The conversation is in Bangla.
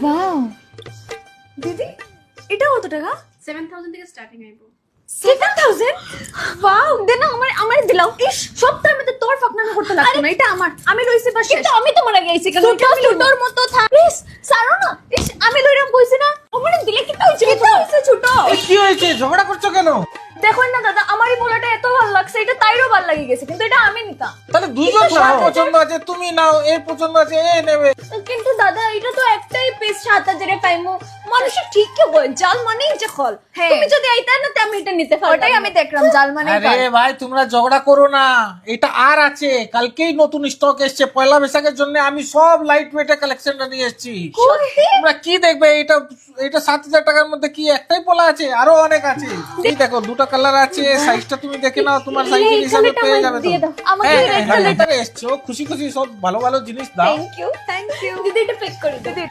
ওয়াও দিদি এটা কত টাকা? 7000 থেকে স্টার্টিং আইবো। 7000? ওয়াও দেনা আমার দিলাও। ইস সপ্তাহের মধ্যে তোর ফাকনামি করতে লাগতো না, এটা আমার, আমি রইছি পাশে। কিন্তু আমি তোমার আগে আইছি কেন? ছোটর মতো থাক প্লিজ, সারো না। ইস আমি লইরাম কইছি না, আমারে দিলে কি হইছে? কি হইছে ছোট? কি হয়েছে, ঝগড়া করছো কেন? দেখুন না দাদা, আমারই পোলাটা এত ভালো লাগছে, এটা তাইরও ভালো লাগে গেছে, কিন্তু এটা আমি নিতাম। তাহলে দুইজন পছন্দ আছে, তুমি নাও, এর পছন্দ আছে এ নেবে। কিন্তু দাদা এটা তো একটাই পিস 7000 পাইমু। মানুষে ঠিক কি কয়, জাল মানেই যে খল। তুমি যদি আইতা না তে আমি এটা নিতে পারতাম। ওটাই আমি দেখলাম, জাল মানেই খল। আরে ভাই তোমরা ঝগড়া করো না, এটা আর আছে, কালকেই নতুন স্টক এসেছে পয়লা বৈশাখের জন্য। আমি সব লাইট ওয়েটের কালেকশনটা নিয়ে এসেছি। তোমরা কি দেখবে, এটা 7000 টাকার মধ্যে কি একটাই পোলা আছে? আরো অনেক আছে। এই দেখো দুটো কালার আছে, সাইজটা তুমি দেখে নাও, তোমার সাইজের হিসাবে পেয়ে যাবে তো। আমাকে রেড কালারটা এসছো খুশি খুশি, সব ভালো ভালো জিনিস দাও। থ্যাংক ইউ দিদি, এটা পেক করে দিদি।